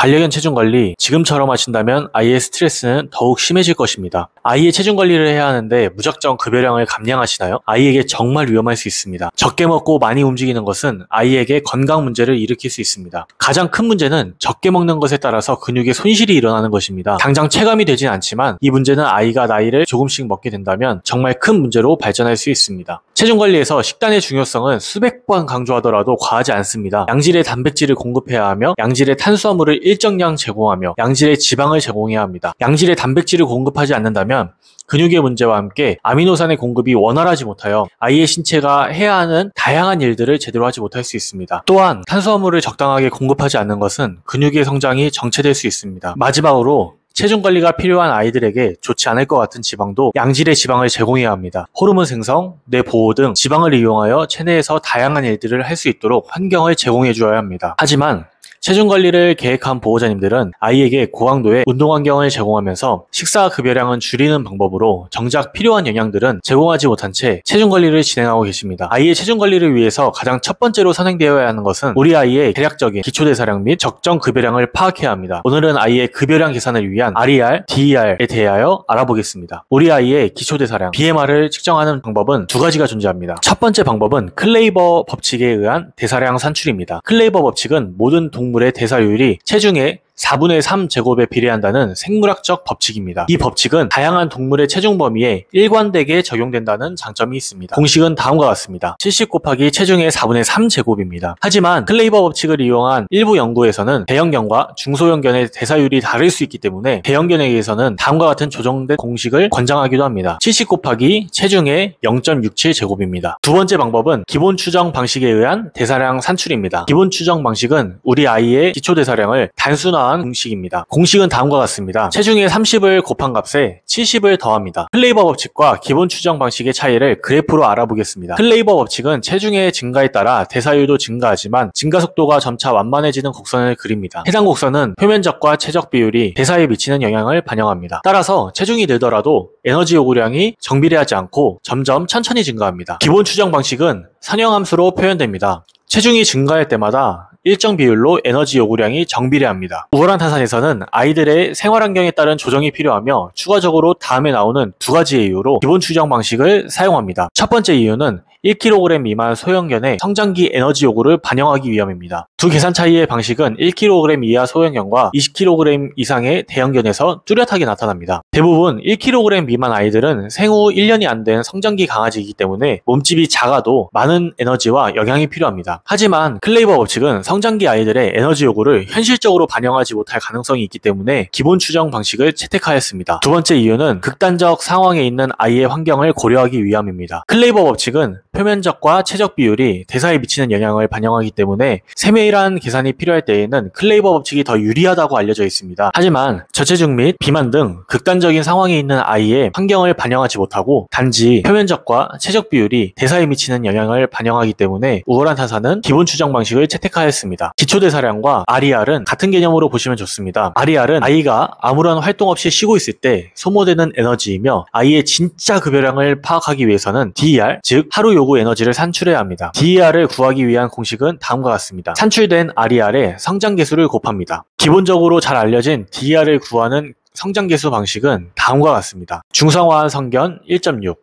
반려견 체중관리 지금처럼 하신다면 아이의 스트레스는 더욱 심해질 것입니다. 아이의 체중관리를 해야 하는데 무작정 급여량을 감량하시나요? 아이에게 정말 위험할 수 있습니다. 적게 먹고 많이 움직이는 것은 아이에게 건강 문제를 일으킬 수 있습니다. 가장 큰 문제는 적게 먹는 것에 따라서 근육에 손실이 일어나는 것입니다. 당장 체감이 되진 않지만 이 문제는 아이가 나이를 조금씩 먹게 된다면 정말 큰 문제로 발전할 수 있습니다. 체중관리에서 식단의 중요성은 수백 번 강조하더라도 과하지 않습니다. 양질의 단백질을 공급해야 하며 양질의 탄수화물을 일정량 제공하며 양질의 지방을 제공해야 합니다. 양질의 단백질을 공급하지 않는다면 근육의 문제와 함께 아미노산의 공급이 원활하지 못하여 아이의 신체가 해야 하는 다양한 일들을 제대로 하지 못할 수 있습니다. 또한 탄수화물을 적당하게 공급하지 않는 것은 근육의 성장이 정체될 수 있습니다. 마지막으로 체중관리가 필요한 아이들에게 좋지 않을 것 같은 지방도 양질의 지방을 제공해야 합니다. 호르몬 생성, 뇌 보호 등 지방을 이용하여 체내에서 다양한 일들을 할 수 있도록 환경을 제공해 주어야 합니다. 하지만 체중관리를 계획한 보호자님들은 아이에게 고강도의 운동 환경을 제공하면서 식사 급여량은 줄이는 방법으로 정작 필요한 영양들은 제공하지 못한 채 체중관리를 진행하고 계십니다. 아이의 체중관리를 위해서 가장 첫 번째로 선행되어야 하는 것은 우리 아이의 대략적인 기초대사량 및 적정 급여량을 파악해야 합니다. 오늘은 아이의 급여량 계산을 위한 RER, DER에 대하여 알아보겠습니다. 우리 아이의 기초대사량, BMR을 측정하는 방법은 두 가지가 존재합니다. 첫 번째 방법은 클레이버 법칙에 의한 대사량 산출입니다. 클레이버 법칙은 모든 동물의 대사율이 체중의 4분의 3 제곱에 비례한다는 생물학적 법칙입니다. 이 법칙은 다양한 동물의 체중 범위에 일관되게 적용된다는 장점이 있습니다. 공식은 다음과 같습니다. 70 곱하기 체중의 4분의 3 제곱입니다. 하지만 클레이버 법칙을 이용한 일부 연구에서는 대형견과 중소형견의 대사율이 다를 수 있기 때문에 대형견에 의해서는 다음과 같은 조정된 공식을 권장하기도 합니다. 70 곱하기 체중의 0.67 제곱입니다. 두 번째 방법은 기본 추정 방식에 의한 대사량 산출입니다. 기본 추정 방식은 우리 아이의 기초 대사량을 단순화 공식입니다. 공식은 다음과 같습니다. 체중의 30을 곱한 값에 70을 더합니다. 클레이버 법칙과 기본 추정 방식의 차이를 그래프로 알아보겠습니다. 클레이버 법칙은 체중의 증가에 따라 대사율도 증가하지만 증가 속도가 점차 완만해지는 곡선을 그립니다. 해당 곡선은 표면적과 최적 비율이 대사에 미치는 영향을 반영합니다. 따라서 체중이 늘더라도 에너지 요구량이 정비례하지 않고 점점 천천히 증가합니다. 기본 추정 방식은 선형함수로 표현됩니다. 체중이 증가할 때마다 일정 비율로 에너지 요구량이 정비례합니다. 우월한탄산에서는 아이들의 생활환경에 따른 조정이 필요하며 추가적으로 다음에 나오는 두 가지의 이유로 기본 추정 방식을 사용합니다. 첫 번째 이유는 1kg 미만 소형견의 성장기 에너지 요구를 반영하기 위함입니다. 두 계산 차이의 방식은 1kg 이하 소형견과 20kg 이상의 대형견에서 뚜렷하게 나타납니다. 대부분 1kg 미만 아이들은 생후 1년이 안 된 성장기 강아지이기 때문에 몸집이 작아도 많은 에너지와 영양이 필요합니다. 하지만 클레이버 법칙은 성장기 아이들의 에너지 요구를 현실적으로 반영하지 못할 가능성이 있기 때문에 기본 추정 방식을 채택하였습니다. 두 번째 이유는 극단적 상황에 있는 아이의 환경을 고려하기 위함입니다. 클레이버 법칙은 표면적과 최적 비율이 대사에 미치는 영향을 반영하기 때문에 세밀한 계산이 필요할 때에는 클레이버 법칙이 더 유리하다고 알려져 있습니다. 하지만 저체중 및 비만 등 극단적인 상황에 있는 아이의 환경을 반영하지 못하고 단지 표면적과 최적 비율이 대사에 미치는 영향을 반영하기 때문에 우월한탄산은 기본 추정 방식을 채택하였습니다. 기초대사량과 RER은 같은 개념으로 보시면 좋습니다. RER은 아이가 아무런 활동 없이 쉬고 있을 때 소모되는 에너지이며 아이의 진짜 급여량을 파악하기 위해서는 DER, 즉 하루 요구 에너지를 산출해야 합니다. DER을 구하기 위한 공식은 다음과 같습니다. 산출된 RER에 성장계수를 곱합니다. 기본적으로 잘 알려진 DER을 구하는 성장계수 방식은 다음과 같습니다. 중성화한 성견 1.6,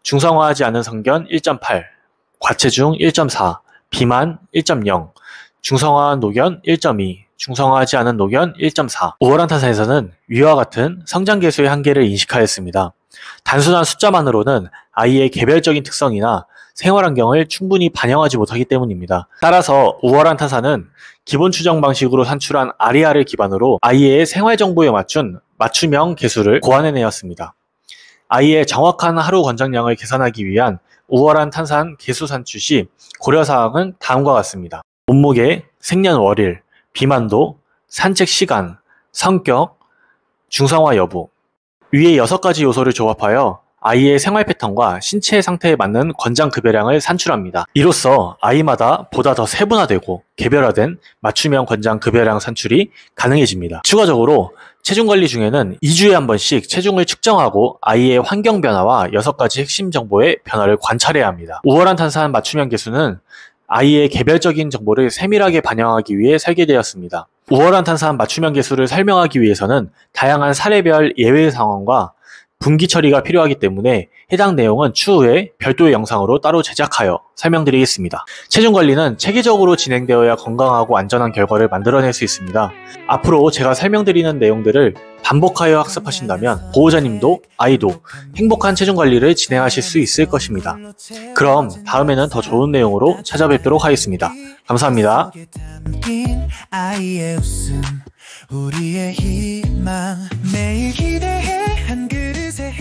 중성화하지 않은 성견 1.8, 과체중 1.4, 비만 1.0, 중성화한 노견 1.2, 중성화하지 않은 노견 1.4. 우월한탄산에서는 위와 같은 성장계수의 한계를 인식하였습니다. 단순한 숫자만으로는 아이의 개별적인 특성이나 생활환경을 충분히 반영하지 못하기 때문입니다. 따라서 우월한탄산은 기본 추정 방식으로 산출한 RER을 기반으로 아이의 생활정보에 맞춘 맞춤형 계수를 고안해내었습니다. 아이의 정확한 하루 권장량을 계산하기 위한 우월한탄산 계수 산출 시 고려사항은 다음과 같습니다. 몸무게, 생년월일, 비만도, 산책 시간, 성격, 중성화 여부. 위의 6가지 요소를 조합하여 아이의 생활 패턴과 신체 상태에 맞는 권장 급여량을 산출합니다. 이로써 아이마다 보다 더 세분화되고 개별화된 맞춤형 권장 급여량 산출이 가능해집니다. 추가적으로 체중관리 중에는 2주에 한 번씩 체중을 측정하고 아이의 환경 변화와 6가지 핵심 정보의 변화를 관찰해야 합니다. 우월한탄산 맞춤형 계수는 아이의 개별적인 정보를 세밀하게 반영하기 위해 설계되었습니다. 우월한 탄산 맞춤형 개수를 설명하기 위해서는 다양한 사례별 예외 상황과 분기 처리가 필요하기 때문에 해당 내용은 추후에 별도의 영상으로 따로 제작하여 설명드리겠습니다. 체중 관리는 체계적으로 진행되어야 건강하고 안전한 결과를 만들어낼 수 있습니다. 앞으로 제가 설명드리는 내용들을 반복하여 학습하신다면 보호자님도 아이도 행복한 체중 관리를 진행하실 수 있을 것입니다. 그럼 다음에는 더 좋은 내용으로 찾아뵙도록 하겠습니다. 감사합니다. 우리의 희망 매일 기대해 한 그릇의